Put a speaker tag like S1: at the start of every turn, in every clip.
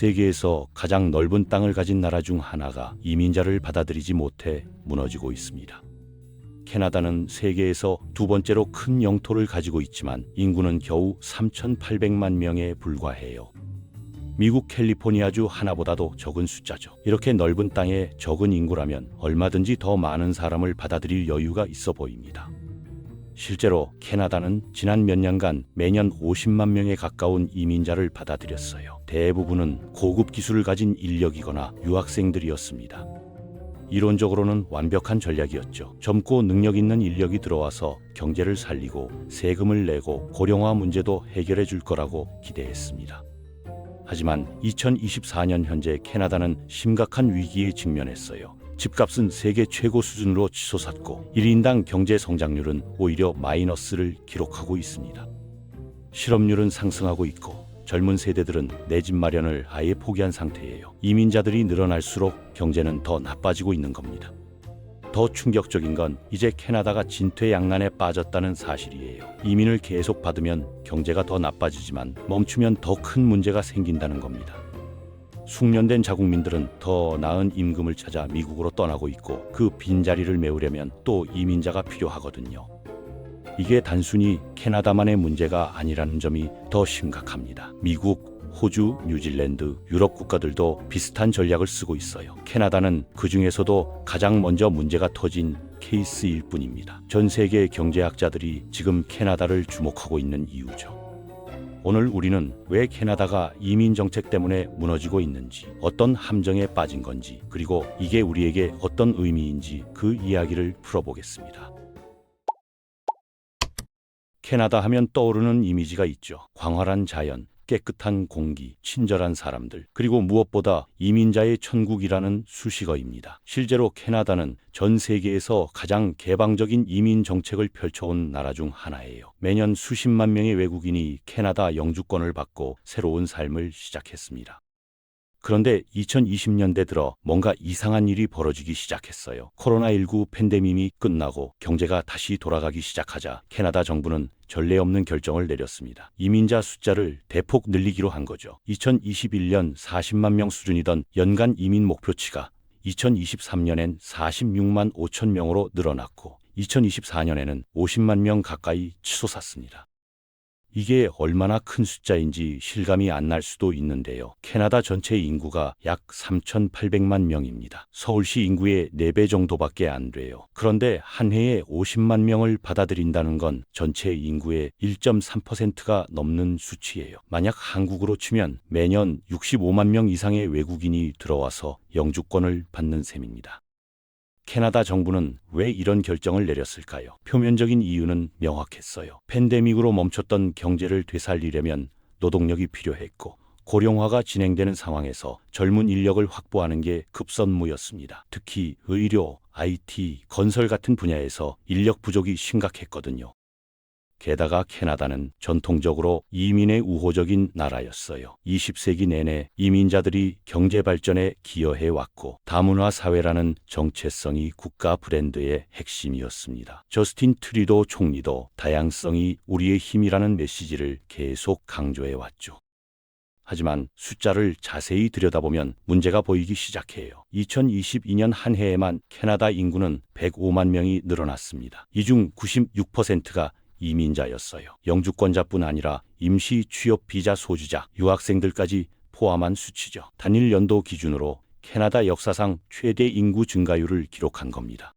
S1: 세계에서 가장 넓은 땅을 가진 나라 중 하나가 이민자를 받아들이지 못해 무너지고 있습니다. 캐나다는 세계에서 두 번째로 큰 영토를 가지고 있지만 인구는 겨우 3,800만 명에 불과해요. 미국 캘리포니아주 하나보다도 적은 숫자죠. 이렇게 넓은 땅에 적은 인구라면 얼마든지 더 많은 사람을 받아들일 여유가 있어 보입니다. 실제로 캐나다는 지난 몇 년간 매년 50만 명에 가까운 이민자를 받아들였어요. 대부분은 고급 기술을 가진 인력이거나 유학생들이었습니다. 이론적으로는 완벽한 전략이었죠. 젊고 능력 있는 인력이 들어와서 경제를 살리고 세금을 내고 고령화 문제도 해결해 줄 거라고 기대했습니다. 하지만 2024년 현재 캐나다는 심각한 위기에 직면했어요. 집값은 세계 최고 수준으로 치솟았고 1인당 경제 성장률은 오히려 마이너스를 기록하고 있습니다. 실업률은 상승하고 있고 젊은 세대들은 내 집 마련을 아예 포기한 상태예요. 이민자들이 늘어날수록 경제는 더 나빠지고 있는 겁니다. 더 충격적인 건 이제 캐나다가 진퇴양난에 빠졌다는 사실이에요. 이민을 계속 받으면 경제가 더 나빠지지만 멈추면 더 큰 문제가 생긴다는 겁니다. 숙련된 자국민들은 더 나은 임금을 찾아 미국으로 떠나고 있고 그 빈자리를 메우려면 또 이민자가 필요하거든요. 이게 단순히 캐나다만의 문제가 아니라는 점이 더 심각합니다. 미국, 호주, 뉴질랜드, 유럽 국가들도 비슷한 전략을 쓰고 있어요. 캐나다는 그 중에서도 가장 먼저 문제가 터진 케이스일 뿐입니다. 전 세계 경제학자들이 지금 캐나다를 주목하고 있는 이유죠. 오늘 우리는 왜 캐나다가 이민 정책 때문에 무너지고 있는지, 어떤 함정에 빠진 건지, 그리고 이게 우리에게 어떤 의미인지 그 이야기를 풀어보겠습니다. 캐나다 하면 떠오르는 이미지가 있죠. 광활한 자연, 깨끗한 공기, 친절한 사람들, 그리고 무엇보다 이민자의 천국이라는 수식어입니다. 실제로 캐나다는 전 세계에서 가장 개방적인 이민 정책을 펼쳐온 나라 중 하나예요. 매년 수십만 명의 외국인이 캐나다 영주권을 받고 새로운 삶을 시작했습니다. 그런데 2020년대 들어 뭔가 이상한 일이 벌어지기 시작했어요. 코로나19 팬데믹이 끝나고 경제가 다시 돌아가기 시작하자 캐나다 정부는 전례 없는 결정을 내렸습니다. 이민자 숫자를 대폭 늘리기로 한 거죠. 2021년 40만 명 수준이던 연간 이민 목표치가 2023년엔 46만 5천 명으로 늘어났고 2024년에는 50만 명 가까이 치솟았습니다. 이게 얼마나 큰 숫자인지 실감이 안 날 수도 있는데요. 캐나다 전체 인구가 약 3,800만 명입니다. 서울시 인구의 4배 정도밖에 안 돼요. 그런데 한 해에 50만 명을 받아들인다는 건 전체 인구의 1.3%가 넘는 수치예요. 만약 한국으로 치면 매년 65만 명 이상의 외국인이 들어와서 영주권을 받는 셈입니다. 캐나다 정부는 왜 이런 결정을 내렸을까요? 표면적인 이유는 명확했어요. 팬데믹으로 멈췄던 경제를 되살리려면 노동력이 필요했고 고령화가 진행되는 상황에서 젊은 인력을 확보하는 게 급선무였습니다. 특히 의료, IT, 건설 같은 분야에서 인력 부족이 심각했거든요. 게다가 캐나다는 전통적으로 이민에 우호적인 나라였어요. 20세기 내내 이민자들이 경제 발전에 기여해왔고 다문화 사회라는 정체성이 국가 브랜드의 핵심이었습니다. 저스틴 트루도 총리도 다양성이 우리의 힘이라는 메시지를 계속 강조해왔죠. 하지만 숫자를 자세히 들여다보면 문제가 보이기 시작해요. 2022년 한 해에만 캐나다 인구는 105만 명이 늘어났습니다. 이 중 96%가 이민자였어요. 영주권자뿐 아니라 임시 취업 비자 소지자, 유학생들까지 포함한 수치죠. 단일 연도 기준으로 캐나다 역사상 최대 인구 증가율을 기록한 겁니다.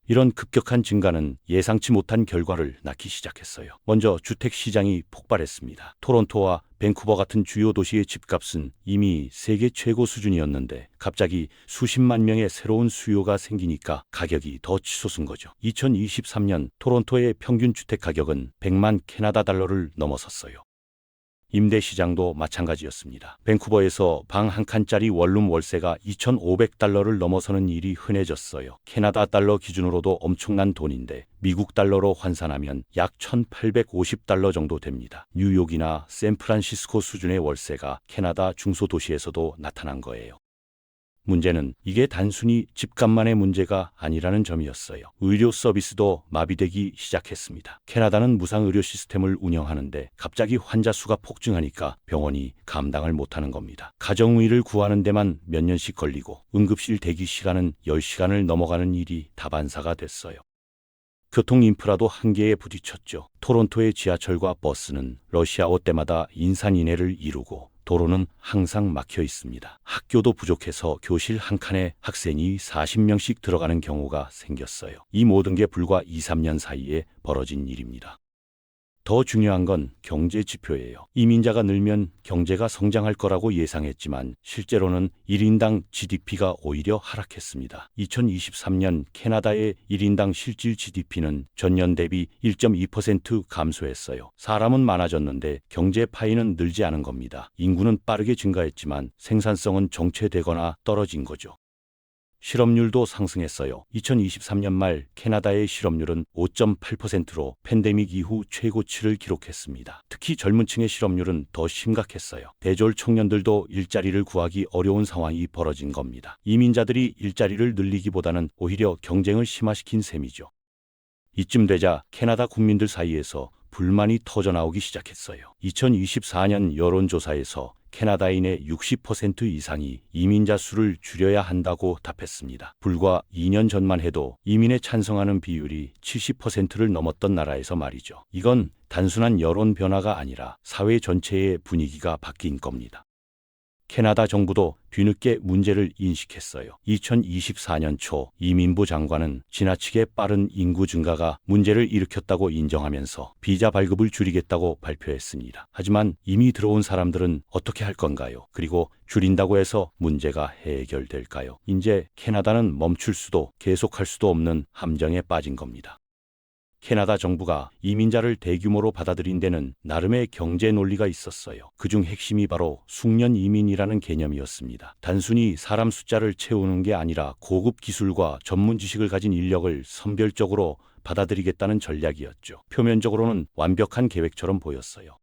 S1: 이런 급격한 증가는 예상치 못한 결과를 낳기 시작했어요. 먼저 주택 시장이 폭발했습니다. 토론토와 밴쿠버 같은 주요 도시의 집값은 이미 세계 최고 수준이었는데 갑자기 수십만 명의 새로운 수요가 생기니까 가격이 더 치솟은 거죠. 2023년 토론토의 평균 주택 가격은 100만 캐나다 달러를 넘어섰어요. 임대 시장도 마찬가지였습니다. 밴쿠버에서 방 한 칸짜리 원룸 월세가 2,500달러를 넘어서는 일이 흔해졌어요. 캐나다 달러 기준으로도 엄청난 돈인데 미국 달러로 환산하면 약 1,850달러 정도 됩니다. 뉴욕이나 샌프란시스코 수준의 월세가 캐나다 중소도시에서도 나타난 거예요. 문제는 이게 단순히 집값만의 문제가 아니라는 점이었어요. 의료 서비스도 마비되기 시작했습니다. 캐나다는 무상 의료 시스템을 운영하는데 갑자기 환자 수가 폭증하니까 병원이 감당을 못하는 겁니다. 가정의를 구하는 데만 몇 년씩 걸리고 응급실 대기 시간은 10시간을 넘어가는 일이 다반사가 됐어요. 교통 인프라도 한계에 부딪혔죠. 토론토의 지하철과 버스는 러시아어 때마다 인산인해를 이루고 도로는 항상 막혀 있습니다. 학교도 부족해서 교실 한 칸에 학생이 40명씩 들어가는 경우가 생겼어요. 이 모든 게 불과 2, 3년 사이에 벌어진 일입니다. 더 중요한 건 경제 지표예요. 이민자가 늘면 경제가 성장할 거라고 예상했지만 실제로는 1인당 GDP가 오히려 하락했습니다. 2023년 캐나다의 1인당 실질 GDP는 전년 대비 1.2% 감소했어요. 사람은 많아졌는데 경제 파이는 늘지 않은 겁니다. 인구는 빠르게 증가했지만 생산성은 정체되거나 떨어진 거죠. 실업률도 상승했어요. 2023년 말 캐나다의 실업률은 5.8%로 팬데믹 이후 최고치를 기록했습니다. 특히 젊은 층의 실업률은 더 심각했어요. 대졸 청년들도 일자리를 구하기 어려운 상황이 벌어진 겁니다. 이민자들이 일자리를 늘리기보다는 오히려 경쟁을 심화시킨 셈이죠. 이쯤 되자 캐나다 국민들 사이에서 불만이 터져나오기 시작했어요. 2024년 여론조사에서 캐나다인의 60% 이상이 이민자 수를 줄여야 한다고 답했습니다. 불과 2년 전만 해도 이민에 찬성하는 비율이 70%를 넘었던 나라에서 말이죠. 이건 단순한 여론 변화가 아니라 사회 전체의 분위기가 바뀐 겁니다. 캐나다 정부도 뒤늦게 문제를 인식했어요. 2024년 초 이민부 장관은 지나치게 빠른 인구 증가가 문제를 일으켰다고 인정하면서 비자 발급을 줄이겠다고 발표했습니다. 하지만 이미 들어온 사람들은 어떻게 할 건가요? 그리고 줄인다고 해서 문제가 해결될까요? 이제 캐나다는 멈출 수도 계속할 수도 없는 함정에 빠진 겁니다. 캐나다 정부가 이민자를 대규모로 받아들인 데는 나름의 경제 논리가 있었어요. 그중 핵심이 바로 숙련 이민이라는 개념이었습니다. 단순히 사람 숫자를 채우는 게 아니라 고급 기술과 전문 지식을 가진 인력을 선별적으로 받아들이겠다는 전략이었죠. 표면적으로는 완벽한 계획처럼 보였어요.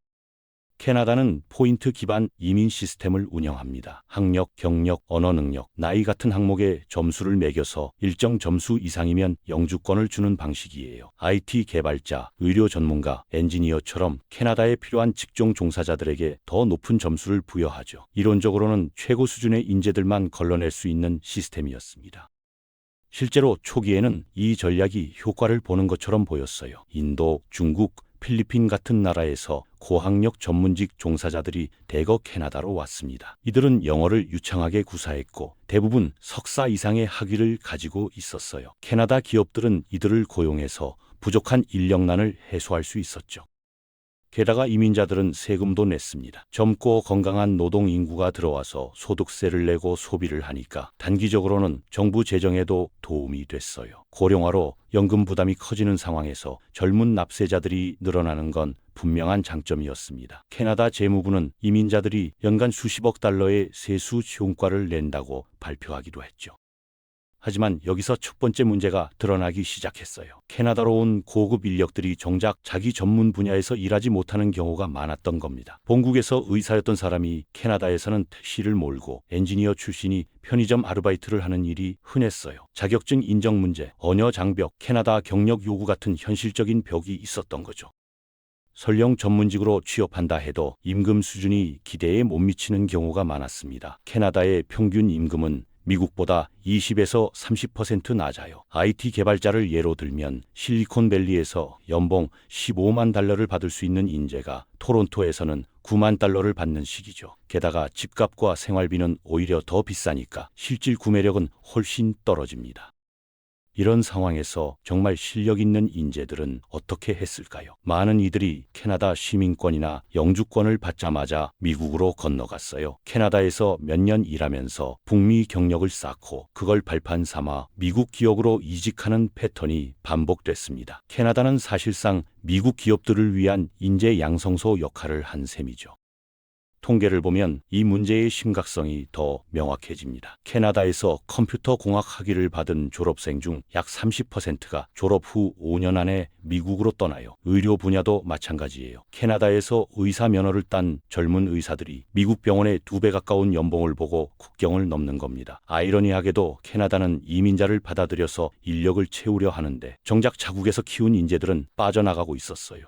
S1: 캐나다는 포인트 기반 이민 시스템을 운영합니다. 학력, 경력, 언어 능력, 나이 같은 항목에 점수를 매겨서 일정 점수 이상이면 영주권을 주는 방식이에요. IT 개발자, 의료 전문가, 엔지니어처럼 캐나다에 필요한 직종 종사자들에게 더 높은 점수를 부여하죠. 이론적으로는 최고 수준의 인재들만 걸러낼 수 있는 시스템이었습니다. 실제로 초기에는 이 전략이 효과를 보는 것처럼 보였어요. 인도, 중국, 필리핀 같은 나라에서 고학력 전문직 종사자들이 대거 캐나다로 왔습니다. 이들은 영어를 유창하게 구사했고 대부분 석사 이상의 학위를 가지고 있었어요. 캐나다 기업들은 이들을 고용해서 부족한 인력난을 해소할 수 있었죠. 게다가 이민자들은 세금도 냈습니다. 젊고 건강한 노동 인구가 들어와서 소득세를 내고 소비를 하니까 단기적으로는 정부 재정에도 도움이 됐어요. 고령화로 연금 부담이 커지는 상황에서 젊은 납세자들이 늘어나는 건 분명한 장점이었습니다. 캐나다 재무부는 이민자들이 연간 수십억 달러의 세수 효과를 낸다고 발표하기도 했죠. 하지만 여기서 첫 번째 문제가 드러나기 시작했어요. 캐나다로 온 고급 인력들이 정작 자기 전문 분야에서 일하지 못하는 경우가 많았던 겁니다. 본국에서 의사였던 사람이 캐나다에서는 택시를 몰고 엔지니어 출신이 편의점 아르바이트를 하는 일이 흔했어요. 자격증 인정 문제, 언어 장벽, 캐나다 경력 요구 같은 현실적인 벽이 있었던 거죠. 설령 전문직으로 취업한다 해도 임금 수준이 기대에 못 미치는 경우가 많았습니다. 캐나다의 평균 임금은 미국보다 20에서 30% 낮아요. IT 개발자를 예로 들면 실리콘밸리에서 연봉 15만 달러를 받을 수 있는 인재가 토론토에서는 9만 달러를 받는 시기죠. 게다가 집값과 생활비는 오히려 더 비싸니까 실질 구매력은 훨씬 떨어집니다. 이런 상황에서 정말 실력 있는 인재들은 어떻게 했을까요? 많은 이들이 캐나다 시민권이나 영주권을 받자마자 미국으로 건너갔어요. 캐나다에서 몇 년 일하면서 북미 경력을 쌓고 그걸 발판 삼아 미국 기업으로 이직하는 패턴이 반복됐습니다. 캐나다는 사실상 미국 기업들을 위한 인재 양성소 역할을 한 셈이죠. 통계를 보면 이 문제의 심각성이 더 명확해집니다. 캐나다에서 컴퓨터 공학 학위를 받은 졸업생 중 약 30%가 졸업 후 5년 안에 미국으로 떠나요. 의료 분야도 마찬가지예요. 캐나다에서 의사 면허를 딴 젊은 의사들이 미국 병원에 2배 가까운 연봉을 보고 국경을 넘는 겁니다. 아이러니하게도 캐나다는 이민자를 받아들여서 인력을 채우려 하는데 정작 자국에서 키운 인재들은 빠져나가고 있었어요.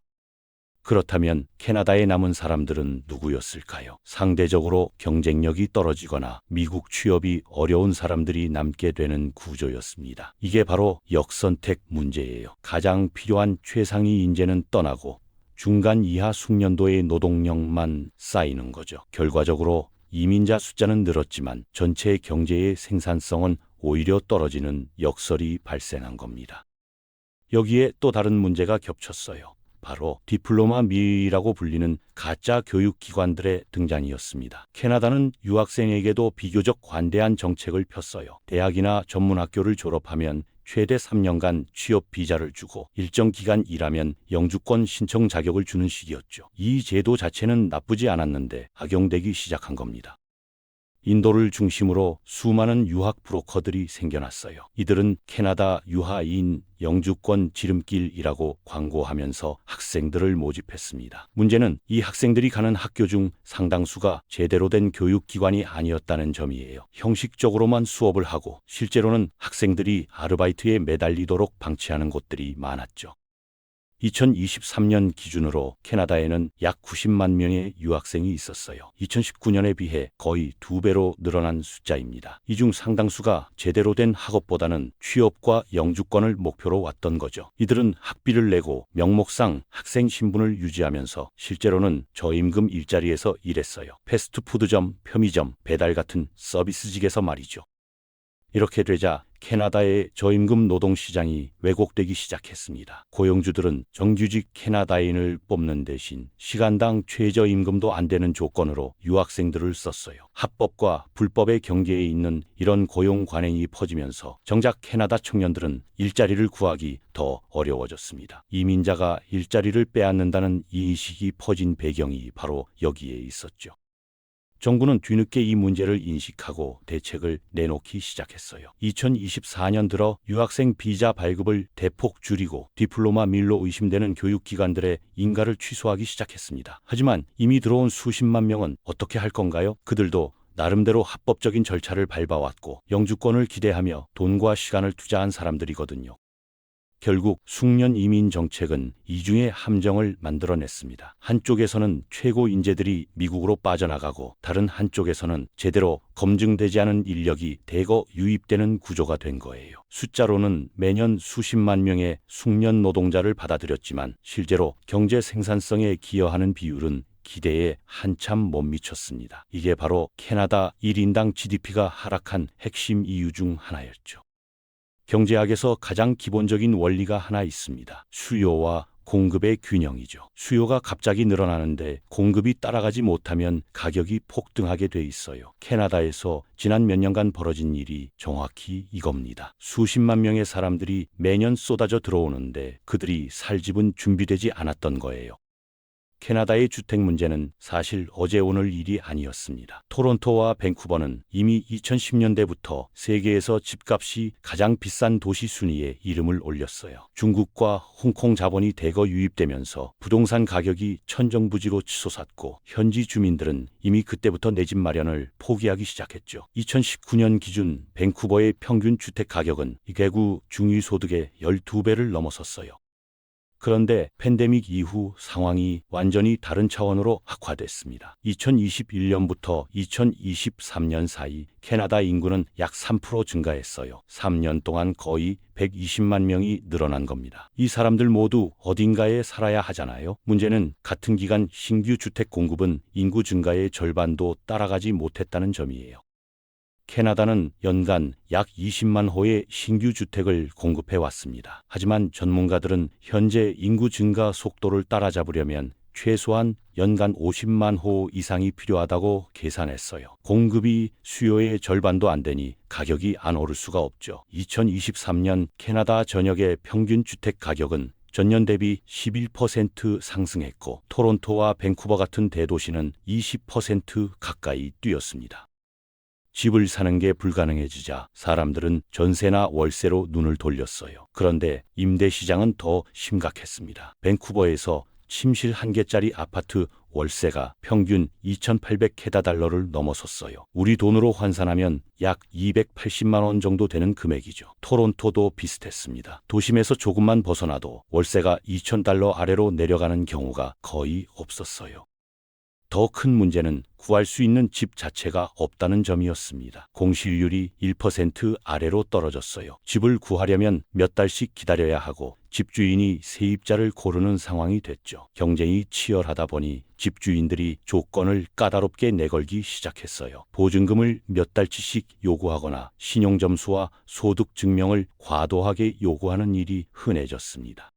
S1: 그렇다면 캐나다에 남은 사람들은 누구였을까요? 상대적으로 경쟁력이 떨어지거나 미국 취업이 어려운 사람들이 남게 되는 구조였습니다. 이게 바로 역선택 문제예요. 가장 필요한 최상위 인재는 떠나고 중간 이하 숙련도의 노동력만 쌓이는 거죠. 결과적으로 이민자 숫자는 늘었지만 전체 경제의 생산성은 오히려 떨어지는 역설이 발생한 겁니다. 여기에 또 다른 문제가 겹쳤어요. 바로 디플로마 미라고 불리는 가짜 교육기관들의 등장이었습니다. 캐나다는 유학생에게도 비교적 관대한 정책을 폈어요. 대학이나 전문학교를 졸업하면 최대 3년간 취업 비자를 주고 일정 기간 일하면 영주권 신청 자격을 주는 식이었죠. 이 제도 자체는 나쁘지 않았는데 악용되기 시작한 겁니다. 인도를 중심으로 수많은 유학 브로커들이 생겨났어요. 이들은 캐나다 유하인 영주권 지름길이라고 광고하면서 학생들을 모집했습니다. 문제는 이 학생들이 가는 학교 중 상당수가 제대로 된 교육기관이 아니었다는 점이에요. 형식적으로만 수업을 하고 실제로는 학생들이 아르바이트에 매달리도록 방치하는 곳들이 많았죠. 2023년 기준으로 캐나다에는 약 90만 명의 유학생이 있었어요. 2019년에 비해 거의 2배로 늘어난 숫자입니다. 이 중 상당수가 제대로 된 학업보다는 취업과 영주권을 목표로 왔던 거죠. 이들은 학비를 내고 명목상 학생 신분을 유지하면서 실제로는 저임금 일자리에서 일했어요. 패스트푸드점, 편의점, 배달 같은 서비스직에서 말이죠. 이렇게 되자 캐나다의 저임금 노동시장이 왜곡되기 시작했습니다. 고용주들은 정규직 캐나다인을 뽑는 대신 시간당 최저임금도 안 되는 조건으로 유학생들을 썼어요. 합법과 불법의 경계에 있는 이런 고용 관행이 퍼지면서 정작 캐나다 청년들은 일자리를 구하기 더 어려워졌습니다. 이민자가 일자리를 빼앗는다는 인식이 퍼진 배경이 바로 여기에 있었죠. 정부는 뒤늦게 이 문제를 인식하고 대책을 내놓기 시작했어요. 2024년 들어 유학생 비자 발급을 대폭 줄이고 디플로마 밀로 의심되는 교육기관들의 인가를 취소하기 시작했습니다. 하지만 이미 들어온 수십만 명은 어떻게 할 건가요? 그들도 나름대로 합법적인 절차를 밟아왔고 영주권을 기대하며 돈과 시간을 투자한 사람들이거든요. 결국 숙련 이민 정책은 이중의 함정을 만들어냈습니다. 한쪽에서는 최고 인재들이 미국으로 빠져나가고 다른 한쪽에서는 제대로 검증되지 않은 인력이 대거 유입되는 구조가 된 거예요. 숫자로는 매년 수십만 명의 숙련 노동자를 받아들였지만 실제로 경제 생산성에 기여하는 비율은 기대에 한참 못 미쳤습니다. 이게 바로 캐나다 1인당 GDP가 하락한 핵심 이유 중 하나였죠. 경제학에서 가장 기본적인 원리가 하나 있습니다. 수요와 공급의 균형이죠. 수요가 갑자기 늘어나는데 공급이 따라가지 못하면 가격이 폭등하게 돼 있어요. 캐나다에서 지난 몇 년간 벌어진 일이 정확히 이겁니다. 수십만 명의 사람들이 매년 쏟아져 들어오는데 그들이 살 집은 준비되지 않았던 거예요. 캐나다의 주택 문제는 사실 어제 오늘 일이 아니었습니다. 토론토와 밴쿠버는 이미 2010년대부터 세계에서 집값이 가장 비싼 도시 순위에 이름을 올렸어요. 중국과 홍콩 자본이 대거 유입되면서 부동산 가격이 천정부지로 치솟았고 현지 주민들은 이미 그때부터 내 집 마련을 포기하기 시작했죠. 2019년 기준 밴쿠버의 평균 주택 가격은 개구 중위소득의 12배를 넘어섰어요. 그런데 팬데믹 이후 상황이 완전히 다른 차원으로 악화됐습니다. 2021년부터 2023년 사이 캐나다 인구는 약 3% 증가했어요. 3년 동안 거의 120만 명이 늘어난 겁니다. 이 사람들 모두 어딘가에 살아야 하잖아요. 문제는 같은 기간 신규 주택 공급은 인구 증가의 절반도 따라가지 못했다는 점이에요. 캐나다는 연간 약 20만 호의 신규 주택을 공급해 왔습니다. 하지만 전문가들은 현재 인구 증가 속도를 따라잡으려면 최소한 연간 50만 호 이상이 필요하다고 계산했어요. 공급이 수요의 절반도 안 되니 가격이 안 오를 수가 없죠. 2023년 캐나다 전역의 평균 주택 가격은 전년 대비 11% 상승했고 토론토와 밴쿠버 같은 대도시는 20% 가까이 뛰었습니다. 집을 사는 게 불가능해지자 사람들은 전세나 월세로 눈을 돌렸어요. 그런데 임대 시장은 더 심각했습니다. 밴쿠버에서 침실 1개짜리 아파트 월세가 평균 2,800캐나다달러를 넘어섰어요. 우리 돈으로 환산하면 약 280만 원 정도 되는 금액이죠. 토론토도 비슷했습니다. 도심에서 조금만 벗어나도 월세가 2,000달러 아래로 내려가는 경우가 거의 없었어요. 더 큰 문제는 구할 수 있는 집 자체가 없다는 점이었습니다. 공실률이 1% 아래로 떨어졌어요. 집을 구하려면 몇 달씩 기다려야 하고 집주인이 세입자를 고르는 상황이 됐죠. 경쟁이 치열하다 보니 집주인들이 조건을 까다롭게 내걸기 시작했어요. 보증금을 몇 달치씩 요구하거나 신용점수와 소득 증명을 과도하게 요구하는 일이 흔해졌습니다.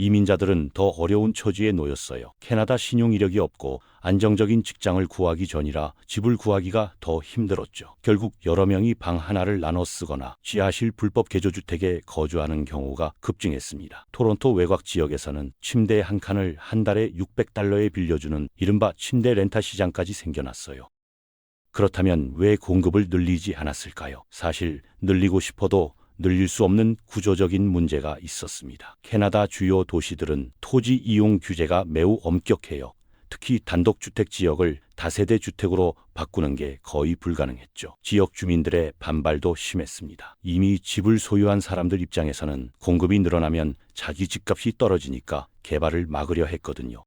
S1: 이민자들은 더 어려운 처지에 놓였어요. 캐나다 신용 이력이 없고 안정적인 직장을 구하기 전이라 집을 구하기가 더 힘들었죠. 결국 여러 명이 방 하나를 나눠 쓰거나 지하실 불법 개조주택에 거주하는 경우가 급증했습니다. 토론토 외곽 지역에서는 침대 한 칸을 한 달에 600달러에 빌려주는 이른바 침대 렌탈 시장까지 생겨났어요. 그렇다면 왜 공급을 늘리지 않았을까요? 사실 늘리고 싶어도 늘릴 수 없는 구조적인 문제가 있었습니다. 캐나다 주요 도시들은 토지 이용 규제가 매우 엄격해요. 특히 단독주택 지역을 다세대 주택으로 바꾸는 게 거의 불가능했죠. 지역 주민들의 반발도 심했습니다. 이미 집을 소유한 사람들 입장에서는 공급이 늘어나면 자기 집값이 떨어지니까 개발을 막으려 했거든요.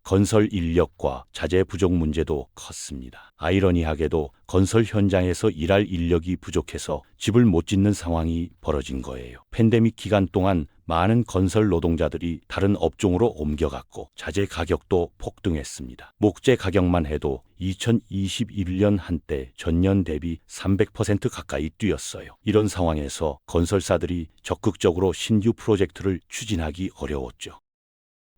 S1: 건설 인력과 자재 부족 문제도 컸습니다. 아이러니하게도 건설 현장에서 일할 인력이 부족해서 집을 못 짓는 상황이 벌어진 거예요. 팬데믹 기간 동안 많은 건설 노동자들이 다른 업종으로 옮겨갔고 자재 가격도 폭등했습니다. 목재 가격만 해도 2021년 한때 전년 대비 300% 가까이 뛰었어요. 이런 상황에서 건설사들이 적극적으로 신규 프로젝트를 추진하기 어려웠죠.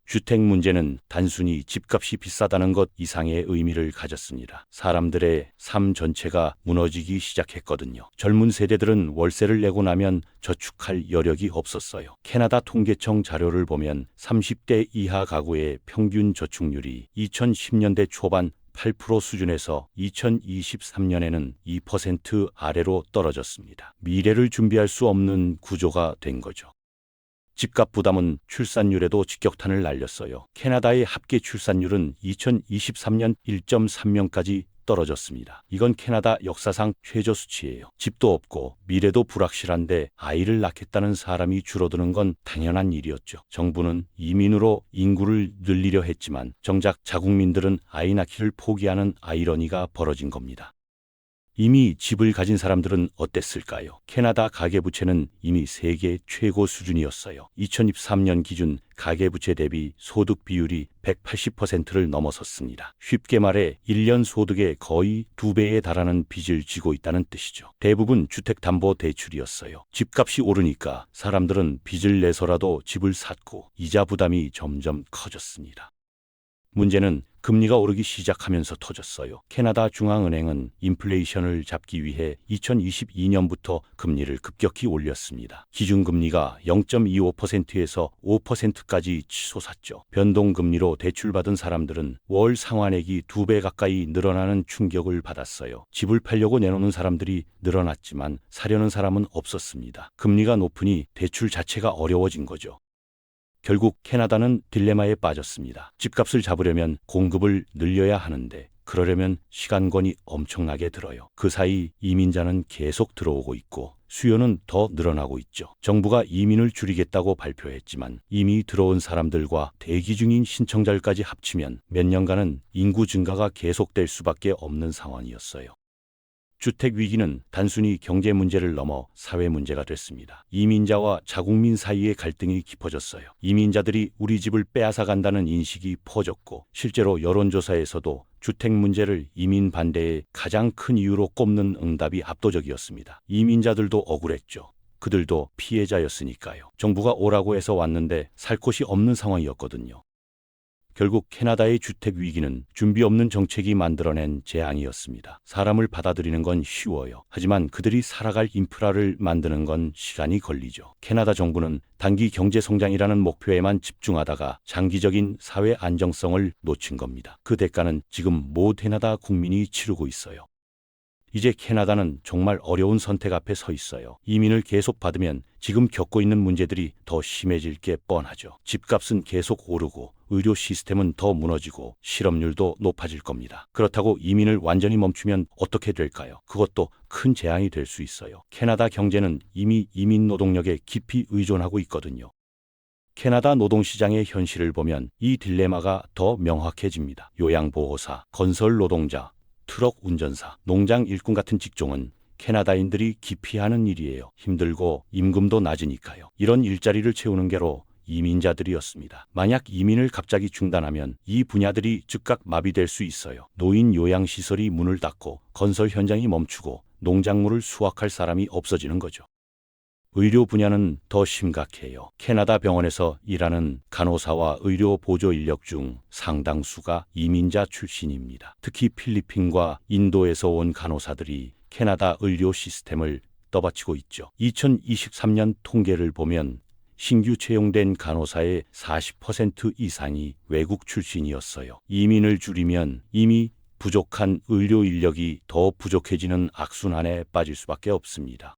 S1: 주택 문제는 단순히 집값이 비싸다는 것 이상의 의미를 가졌습니다. 사람들의 삶 전체가 무너지기 시작했거든요. 젊은 세대들은 월세를 내고 나면 저축할 여력이 없었어요. 캐나다 통계청 자료를 보면 30대 이하 가구의 평균 저축률이 2010년대 초반 8% 수준에서 2023년에는 2% 아래로 떨어졌습니다. 미래를 준비할 수 없는 구조가 된 거죠. 집값 부담은 출산율에도 직격탄을 날렸어요. 캐나다의 합계 출산율은 2023년 1.3명까지 떨어졌습니다. 이건 캐나다 역사상 최저 수치예요. 집도 없고 미래도 불확실한데 아이를 낳겠다는 사람이 줄어드는 건 당연한 일이었죠. 정부는 이민으로 인구를 늘리려 했지만 정작 자국민들은 아이 낳기를 포기하는 아이러니가 벌어진 겁니다. 이미 집을 가진 사람들은 어땠을까요? 캐나다 가계부채는 이미 세계 최고 수준이었어요. 2023년 기준 가계부채 대비 소득 비율이 180%를 넘어섰습니다. 쉽게 말해 1년 소득의 거의 2배에 달하는 빚을 지고 있다는 뜻이죠. 대부분 주택담보대출이었어요. 집값이 오르니까 사람들은 빚을 내서라도 집을 샀고 이자 부담이 점점 커졌습니다. 문제는 금리가 오르기 시작하면서 터졌어요. 캐나다 중앙은행은 인플레이션을 잡기 위해 2022년부터 금리를 급격히 올렸습니다. 기준금리가 0.25%에서 5%까지 치솟았죠. 변동금리로 대출받은 사람들은 월 상환액이 2배 가까이 늘어나는 충격을 받았어요. 집을 팔려고 내놓는 사람들이 늘어났지만 사려는 사람은 없었습니다. 금리가 높으니 대출 자체가 어려워진 거죠. 결국 캐나다는 딜레마에 빠졌습니다. 집값을 잡으려면 공급을 늘려야 하는데 그러려면 시간권이 엄청나게 들어요. 그 사이 이민자는 계속 들어오고 있고 수요는 더 늘어나고 있죠. 정부가 이민을 줄이겠다고 발표했지만 이미 들어온 사람들과 대기 중인 신청자까지 합치면 몇 년간은 인구 증가가 계속될 수밖에 없는 상황이었어요. 주택 위기는 단순히 경제 문제를 넘어 사회 문제가 됐습니다. 이민자와 자국민 사이의 갈등이 깊어졌어요. 이민자들이 우리 집을 빼앗아 간다는 인식이 퍼졌고 실제로 여론조사에서도 주택 문제를 이민 반대의 가장 큰 이유로 꼽는 응답이 압도적이었습니다. 이민자들도 억울했죠. 그들도 피해자였으니까요. 정부가 오라고 해서 왔는데 살 곳이 없는 상황이었거든요. 결국 캐나다의 주택 위기는 준비 없는 정책이 만들어낸 재앙이었습니다. 사람을 받아들이는 건 쉬워요. 하지만 그들이 살아갈 인프라를 만드는 건 시간이 걸리죠. 캐나다 정부는 단기 경제 성장이라는 목표에만 집중하다가 장기적인 사회 안정성을 놓친 겁니다. 그 대가는 지금 모 캐나다 국민이 치르고 있어요. 이제 캐나다는 정말 어려운 선택 앞에 서 있어요. 이민을 계속 받으면 지금 겪고 있는 문제들이 더 심해질 게 뻔하죠. 집값은 계속 오르고 의료 시스템은 더 무너지고 실업률도 높아질 겁니다. 그렇다고 이민을 완전히 멈추면 어떻게 될까요? 그것도 큰 재앙이 될 수 있어요. 캐나다 경제는 이미 이민 노동력에 깊이 의존하고 있거든요. 캐나다 노동시장의 현실을 보면 이 딜레마가 더 명확해집니다. 요양보호사, 건설 노동자, 트럭 운전사, 농장 일꾼 같은 직종은 캐나다인들이 기피하는 일이에요. 힘들고 임금도 낮으니까요. 이런 일자리를 채우는 게로 이민자들이었습니다. 만약 이민을 갑자기 중단하면 이 분야들이 즉각 마비될 수 있어요. 노인 요양시설이 문을 닫고 건설 현장이 멈추고 농작물을 수확할 사람이 없어지는 거죠. 의료 분야는 더 심각해요. 캐나다 병원에서 일하는 간호사와 의료 보조 인력 중 상당수가 이민자 출신입니다. 특히 필리핀과 인도에서 온 간호사들이 캐나다 의료 시스템을 떠받치고 있죠. 2023년 통계를 보면 신규 채용된 간호사의 40% 이상이 외국 출신이었어요. 이민을 줄이면 이미 부족한 의료 인력이 더 부족해지는 악순환에 빠질 수밖에 없습니다.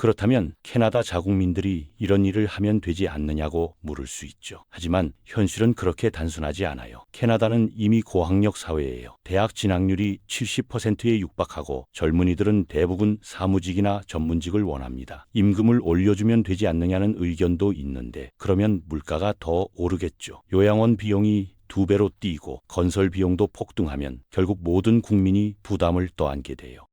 S1: 그렇다면 캐나다 자국민들이 이런 일을 하면 되지 않느냐고 물을 수 있죠. 하지만 현실은 그렇게 단순하지 않아요. 캐나다는 이미 고학력 사회예요. 대학 진학률이 70%에 육박하고 젊은이들은 대부분 사무직이나 전문직을 원합니다. 임금을 올려주면 되지 않느냐는 의견도 있는데 그러면 물가가 더 오르겠죠. 요양원 비용이 2배로 뛰고 건설 비용도 폭등하면 결국 모든 국민이 부담을 떠안게 돼요.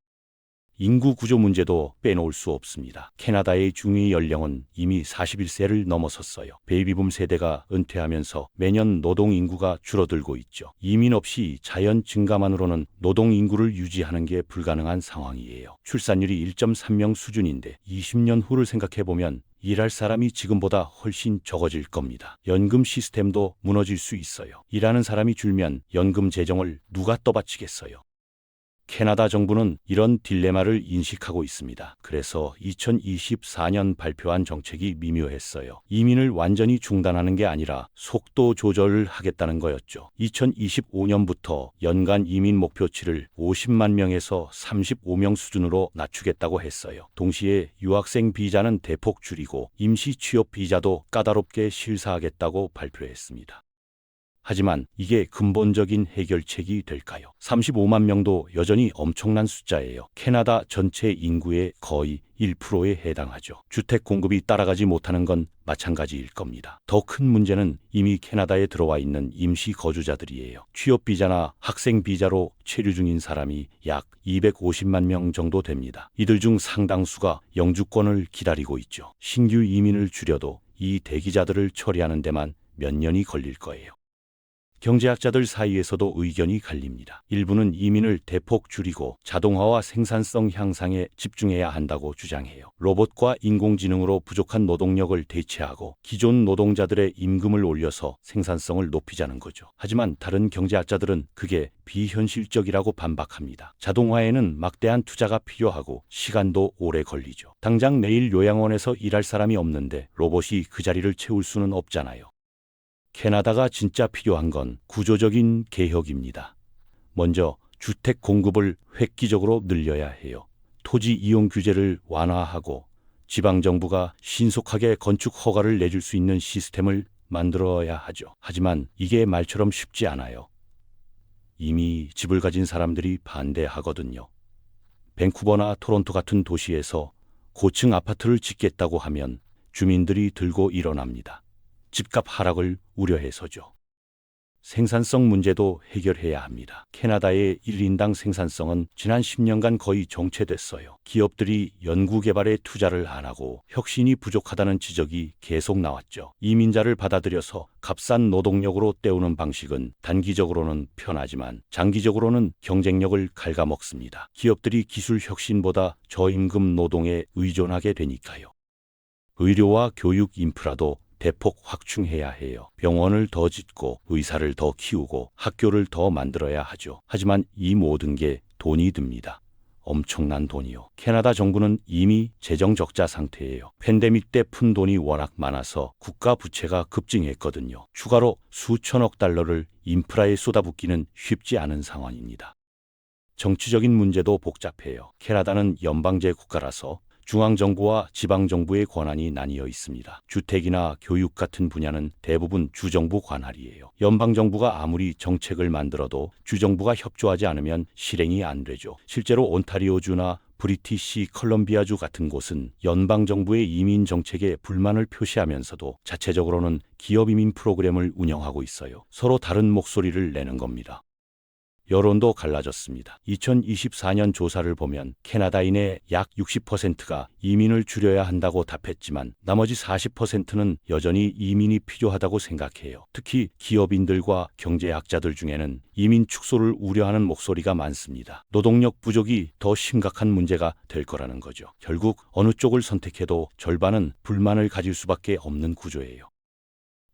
S1: 인구 구조 문제도 빼놓을 수 없습니다. 캐나다의 중위 연령은 이미 41세를 넘어섰어요. 베이비붐 세대가 은퇴하면서 매년 노동 인구가 줄어들고 있죠. 이민 없이 자연 증가만으로는 노동 인구를 유지하는 게 불가능한 상황이에요. 출산율이 1.3명 수준인데 20년 후를 생각해보면 일할 사람이 지금보다 훨씬 적어질 겁니다. 연금 시스템도 무너질 수 있어요. 일하는 사람이 줄면 연금 재정을 누가 떠받치겠어요? 캐나다 정부는 이런 딜레마를 인식하고 있습니다. 그래서 2024년 발표한 정책이 미묘했어요. 이민을 완전히 중단하는 게 아니라 속도 조절을 하겠다는 거였죠. 2025년부터 연간 이민 목표치를 50만 명에서 35명 수준으로 낮추겠다고 했어요. 동시에 유학생 비자는 대폭 줄이고 임시 취업 비자도 까다롭게 실사하겠다고 발표했습니다. 하지만 이게 근본적인 해결책이 될까요? 35만 명도 여전히 엄청난 숫자예요. 캐나다 전체 인구의 거의 1%에 해당하죠. 주택 공급이 따라가지 못하는 건 마찬가지일 겁니다. 더 큰 문제는 이미 캐나다에 들어와 있는 임시 거주자들이에요. 취업 비자나 학생 비자로 체류 중인 사람이 약 250만 명 정도 됩니다. 이들 중 상당수가 영주권을 기다리고 있죠. 신규 이민을 줄여도 이 대기자들을 처리하는 데만 몇 년이 걸릴 거예요. 경제학자들 사이에서도 의견이 갈립니다. 일부는 이민을 대폭 줄이고 자동화와 생산성 향상에 집중해야 한다고 주장해요. 로봇과 인공지능으로 부족한 노동력을 대체하고 기존 노동자들의 임금을 올려서 생산성을 높이자는 거죠. 하지만 다른 경제학자들은 그게 비현실적이라고 반박합니다. 자동화에는 막대한 투자가 필요하고 시간도 오래 걸리죠. 당장 내일 요양원에서 일할 사람이 없는데 로봇이 그 자리를 채울 수는 없잖아요. 캐나다가 진짜 필요한 건 구조적인 개혁입니다. 먼저 주택 공급을 획기적으로 늘려야 해요. 토지 이용 규제를 완화하고 지방정부가 신속하게 건축 허가를 내줄 수 있는 시스템을 만들어야 하죠. 하지만 이게 말처럼 쉽지 않아요. 이미 집을 가진 사람들이 반대하거든요. 밴쿠버나 토론토 같은 도시에서 고층 아파트를 짓겠다고 하면 주민들이 들고 일어납니다. 집값 하락을 우려해서죠. 생산성 문제도 해결해야 합니다. 캐나다의 1인당 생산성은 지난 10년간 거의 정체됐어요. 기업들이 연구개발에 투자를 안 하고 혁신이 부족하다는 지적이 계속 나왔죠. 이민자를 받아들여서 값싼 노동력으로 때우는 방식은 단기적으로는 편하지만 장기적으로는 경쟁력을 갉아먹습니다. 기업들이 기술 혁신보다 저임금 노동에 의존하게 되니까요. 의료와 교육 인프라도 대폭 확충해야 해요. 병원을 더 짓고 의사를 더 키우고 학교를 더 만들어야 하죠. 하지만 이 모든 게 돈이 듭니다. 엄청난 돈이요. 캐나다 정부는 이미 재정 적자 상태예요. 팬데믹 때 푼 돈이 워낙 많아서 국가 부채가 급증했거든요. 추가로 수천억 달러를 인프라에 쏟아붓기는 쉽지 않은 상황입니다. 정치적인 문제도 복잡해요. 캐나다는 연방제 국가라서 중앙정부와 지방정부의 권한이 나뉘어 있습니다. 주택이나 교육 같은 분야는 대부분 주정부 관할이에요. 연방정부가 아무리 정책을 만들어도 주정부가 협조하지 않으면 실행이 안 되죠. 실제로 온타리오주나 브리티시 컬럼비아주 같은 곳은 연방정부의 이민 정책에 불만을 표시하면서도 자체적으로는 기업 이민 프로그램을 운영하고 있어요. 서로 다른 목소리를 내는 겁니다. 여론도 갈라졌습니다. 2024년 조사를 보면 캐나다인의 약 60%가 이민을 줄여야 한다고 답했지만 나머지 40%는 여전히 이민이 필요하다고 생각해요. 특히 기업인들과 경제학자들 중에는 이민 축소를 우려하는 목소리가 많습니다. 노동력 부족이 더 심각한 문제가 될 거라는 거죠. 결국 어느 쪽을 선택해도 절반은 불만을 가질 수밖에 없는 구조예요.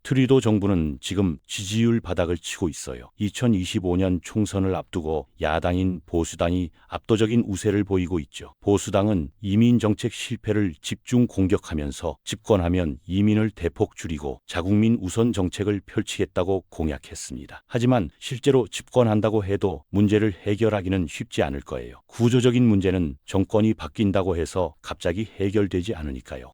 S1: 트리도 정부는 지금 지지율 바닥을 치고 있어요. 2025년 총선을 앞두고 야당인 보수당이 압도적인 우세를 보이고 있죠. 보수당은 이민 정책 실패를 집중 공격하면서 집권하면 이민을 대폭 줄이고 자국민 우선 정책을 펼치겠다고 공약했습니다. 하지만 실제로 집권한다고 해도 문제를 해결하기는 쉽지 않을 거예요. 구조적인 문제는 정권이 바뀐다고 해서 갑자기 해결되지 않으니까요.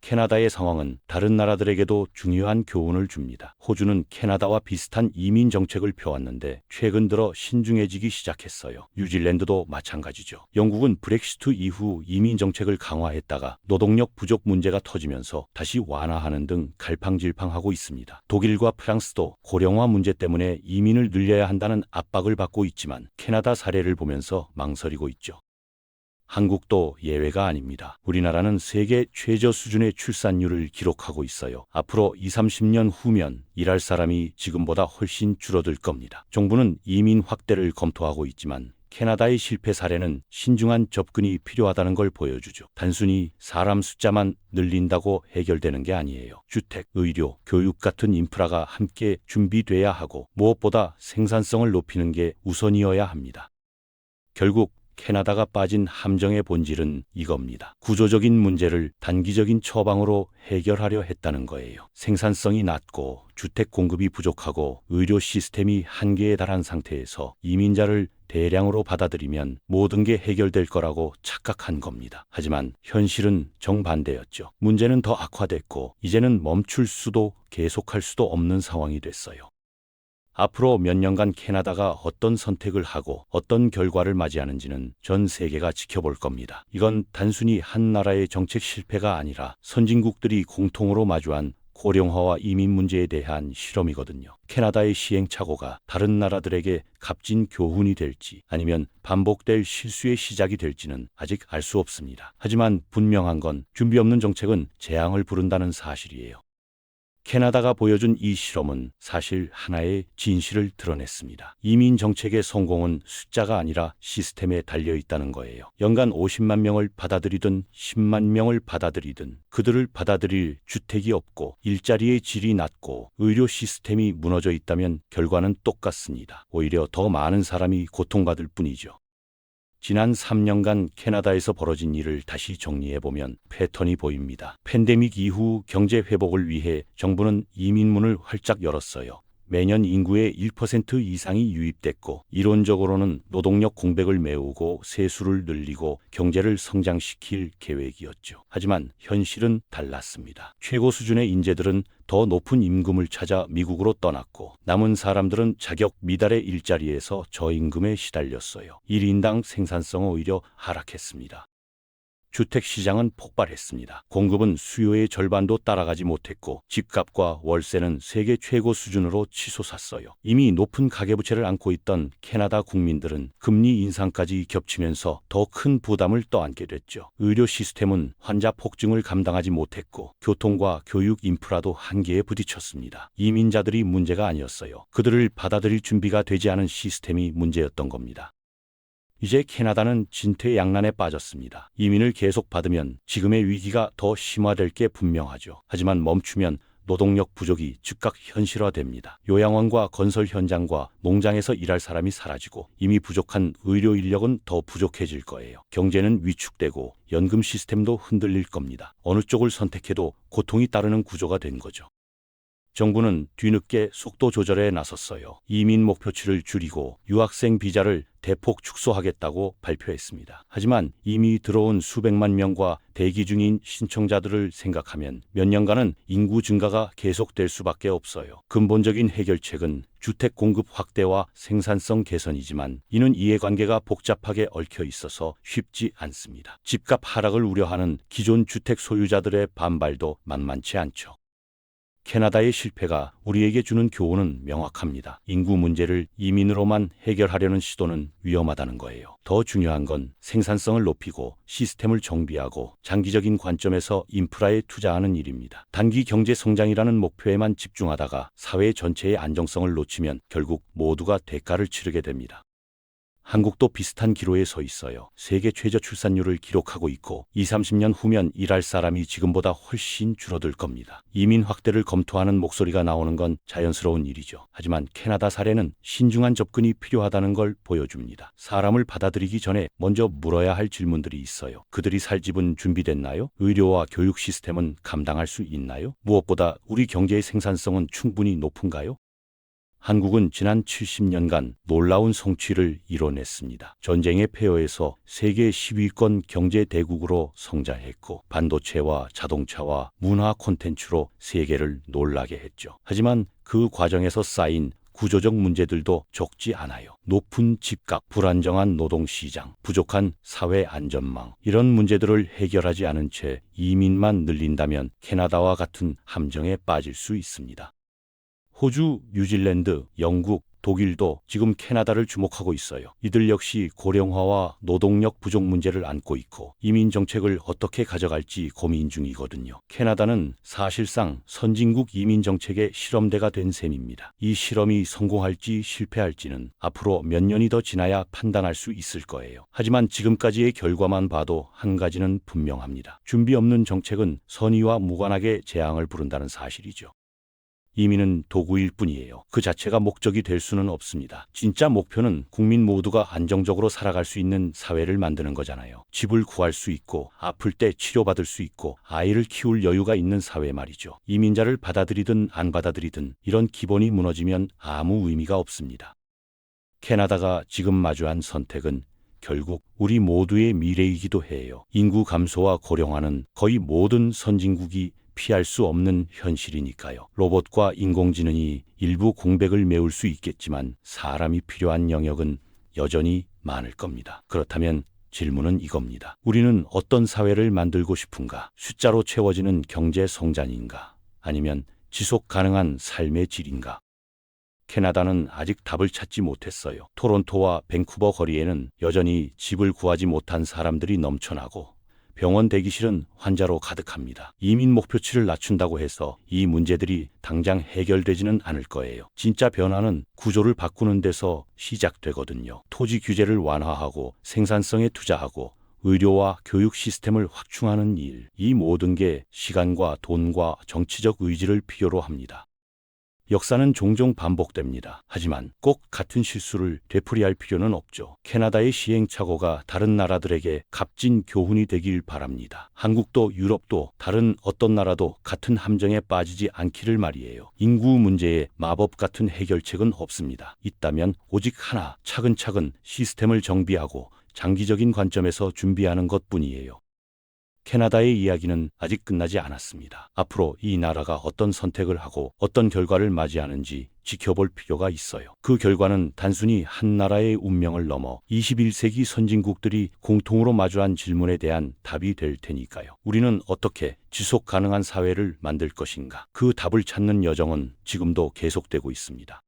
S1: 캐나다의 상황은 다른 나라들에게도 중요한 교훈을 줍니다. 호주는 캐나다와 비슷한 이민 정책을 펴왔는데 최근 들어 신중해지기 시작했어요. 뉴질랜드도 마찬가지죠. 영국은 브렉시트 이후 이민 정책을 강화했다가 노동력 부족 문제가 터지면서 다시 완화하는 등 갈팡질팡하고 있습니다. 독일과 프랑스도 고령화 문제 때문에 이민을 늘려야 한다는 압박을 받고 있지만 캐나다 사례를 보면서 망설이고 있죠. 한국도 예외가 아닙니다. 우리나라는 세계 최저 수준의 출산율을 기록하고 있어요. 앞으로 20-30년 후면 일할 사람이 지금보다 훨씬 줄어들 겁니다. 정부는 이민 확대를 검토하고 있지만 캐나다의 실패 사례는 신중한 접근이 필요하다는 걸 보여주죠. 단순히 사람 숫자만 늘린다고 해결되는 게 아니에요. 주택, 의료, 교육 같은 인프라가 함께 준비돼야 하고 무엇보다 생산성을 높이는 게 우선이어야 합니다. 결국 캐나다가 빠진 함정의 본질은 이겁니다. 구조적인 문제를 단기적인 처방으로 해결하려 했다는 거예요. 생산성이 낮고 주택 공급이 부족하고 의료 시스템이 한계에 달한 상태에서 이민자를 대량으로 받아들이면 모든 게 해결될 거라고 착각한 겁니다. 하지만 현실은 정반대였죠. 문제는 더 악화됐고 이제는 멈출 수도 계속할 수도 없는 상황이 됐어요. 앞으로 몇 년간 캐나다가 어떤 선택을 하고 어떤 결과를 맞이하는지는 전 세계가 지켜볼 겁니다. 이건 단순히 한 나라의 정책 실패가 아니라 선진국들이 공통으로 마주한 고령화와 이민 문제에 대한 실험이거든요. 캐나다의 시행착오가 다른 나라들에게 값진 교훈이 될지 아니면 반복될 실수의 시작이 될지는 아직 알 수 없습니다. 하지만 분명한 건 준비 없는 정책은 재앙을 부른다는 사실이에요. 캐나다가 보여준 이 실험은 사실 하나의 진실을 드러냈습니다. 이민 정책의 성공은 숫자가 아니라 시스템에 달려 있다는 거예요. 연간 50만 명을 받아들이든 10만 명을 받아들이든 그들을 받아들일 주택이 없고 일자리의 질이 낮고 의료 시스템이 무너져 있다면 결과는 똑같습니다. 오히려 더 많은 사람이 고통받을 뿐이죠. 지난 3년간 캐나다에서 벌어진 일을 다시 정리해보면 패턴이 보입니다. 팬데믹 이후 경제 회복을 위해 정부는 이민문을 활짝 열었어요. 매년 인구의 1% 이상이 유입됐고 이론적으로는 노동력 공백을 메우고 세수를 늘리고 경제를 성장시킬 계획이었죠. 하지만 현실은 달랐습니다. 최고 수준의 인재들은 더 높은 임금을 찾아 미국으로 떠났고 남은 사람들은 자격 미달의 일자리에서 저임금에 시달렸어요. 1인당 생산성은 오히려 하락했습니다. 주택 시장은 폭발했습니다. 공급은 수요의 절반도 따라가지 못했고 집값과 월세는 세계 최고 수준으로 치솟았어요. 이미 높은 가계부채를 안고 있던 캐나다 국민들은 금리 인상까지 겹치면서 더 큰 부담을 떠안게 됐죠. 의료 시스템은 환자 폭증을 감당하지 못했고 교통과 교육 인프라도 한계에 부딪혔습니다. 이민자들이 문제가 아니었어요. 그들을 받아들일 준비가 되지 않은 시스템이 문제였던 겁니다. 이제 캐나다는 진퇴양난에 빠졌습니다. 이민을 계속 받으면 지금의 위기가 더 심화될 게 분명하죠. 하지만 멈추면 노동력 부족이 즉각 현실화됩니다. 요양원과 건설 현장과 농장에서 일할 사람이 사라지고 이미 부족한 의료 인력은 더 부족해질 거예요. 경제는 위축되고 연금 시스템도 흔들릴 겁니다. 어느 쪽을 선택해도 고통이 따르는 구조가 된 거죠. 정부는 뒤늦게 속도 조절에 나섰어요. 이민 목표치를 줄이고 유학생 비자를 대폭 축소하겠다고 발표했습니다. 하지만 이미 들어온 수백만 명과 대기 중인 신청자들을 생각하면 몇 년간은 인구 증가가 계속될 수밖에 없어요. 근본적인 해결책은 주택 공급 확대와 생산성 개선이지만 이는 이해관계가 복잡하게 얽혀 있어서 쉽지 않습니다. 집값 하락을 우려하는 기존 주택 소유자들의 반발도 만만치 않죠. 캐나다의 실패가 우리에게 주는 교훈은 명확합니다. 인구 문제를 이민으로만 해결하려는 시도는 위험하다는 거예요. 더 중요한 건 생산성을 높이고 시스템을 정비하고 장기적인 관점에서 인프라에 투자하는 일입니다. 단기 경제 성장이라는 목표에만 집중하다가 사회 전체의 안정성을 놓치면 결국 모두가 대가를 치르게 됩니다. 한국도 비슷한 기로에 서 있어요. 세계 최저 출산율을 기록하고 있고 20-30년 후면 일할 사람이 지금보다 훨씬 줄어들 겁니다. 이민 확대를 검토하는 목소리가 나오는 건 자연스러운 일이죠. 하지만 캐나다 사례는 신중한 접근이 필요하다는 걸 보여줍니다. 사람을 받아들이기 전에 먼저 물어야 할 질문들이 있어요. 그들이 살 집은 준비됐나요? 의료와 교육 시스템은 감당할 수 있나요? 무엇보다 우리 경제의 생산성은 충분히 높은가요? 한국은 지난 70년간 놀라운 성취를 이뤄냈습니다. 전쟁의 폐허에서 세계 10위권 경제 대국으로 성장했고 반도체와 자동차와 문화 콘텐츠로 세계를 놀라게 했죠. 하지만 그 과정에서 쌓인 구조적 문제들도 적지 않아요. 높은 집값, 불안정한 노동시장, 부족한 사회 안전망, 이런 문제들을 해결하지 않은 채 이민만 늘린다면 캐나다와 같은 함정에 빠질 수 있습니다. 호주, 뉴질랜드, 영국, 독일도 지금 캐나다를 주목하고 있어요. 이들 역시 고령화와 노동력 부족 문제를 안고 있고 이민 정책을 어떻게 가져갈지 고민 중이거든요. 캐나다는 사실상 선진국 이민 정책의 실험대가 된 셈입니다. 이 실험이 성공할지 실패할지는 앞으로 몇 년이 더 지나야 판단할 수 있을 거예요. 하지만 지금까지의 결과만 봐도 한 가지는 분명합니다. 준비 없는 정책은 선의와 무관하게 재앙을 부른다는 사실이죠. 이민은 도구일 뿐이에요. 그 자체가 목적이 될 수는 없습니다. 진짜 목표는 국민 모두가 안정적으로 살아갈 수 있는 사회를 만드는 거잖아요. 집을 구할 수 있고 아플 때 치료받을 수 있고 아이를 키울 여유가 있는 사회 말이죠. 이민자를 받아들이든 안 받아들이든 이런 기본이 무너지면 아무 의미가 없습니다. 캐나다가 지금 마주한 선택은 결국 우리 모두의 미래이기도 해요. 인구 감소와 고령화는 거의 모든 선진국이 피할 수 없는 현실이니까요. 로봇과 인공지능이 일부 공백을 메울 수 있겠지만 사람이 필요한 영역은 여전히 많을 겁니다. 그렇다면 질문은 이겁니다. 우리는 어떤 사회를 만들고 싶은가? 숫자로 채워지는 경제 성장인가? 아니면 지속 가능한 삶의 질인가? 캐나다는 아직 답을 찾지 못했어요. 토론토와 밴쿠버 거리에는 여전히 집을 구하지 못한 사람들이 넘쳐나고 병원 대기실은 환자로 가득합니다. 이민 목표치를 낮춘다고 해서 이 문제들이 당장 해결되지는 않을 거예요. 진짜 변화는 구조를 바꾸는 데서 시작되거든요. 토지 규제를 완화하고 생산성에 투자하고 의료와 교육 시스템을 확충하는 일, 이 모든 게 시간과 돈과 정치적 의지를 필요로 합니다. 역사는 종종 반복됩니다. 하지만 꼭 같은 실수를 되풀이할 필요는 없죠. 캐나다의 시행착오가 다른 나라들에게 값진 교훈이 되길 바랍니다. 한국도 유럽도 다른 어떤 나라도 같은 함정에 빠지지 않기를 말이에요. 인구 문제에 마법 같은 해결책은 없습니다. 있다면 오직 하나, 차근차근 시스템을 정비하고 장기적인 관점에서 준비하는 것뿐이에요. 캐나다의 이야기는 아직 끝나지 않았습니다. 앞으로 이 나라가 어떤 선택을 하고 어떤 결과를 맞이하는지 지켜볼 필요가 있어요. 그 결과는 단순히 한 나라의 운명을 넘어 21세기 선진국들이 공통으로 마주한 질문에 대한 답이 될 테니까요. 우리는 어떻게 지속 가능한 사회를 만들 것인가? 그 답을 찾는 여정은 지금도 계속되고 있습니다.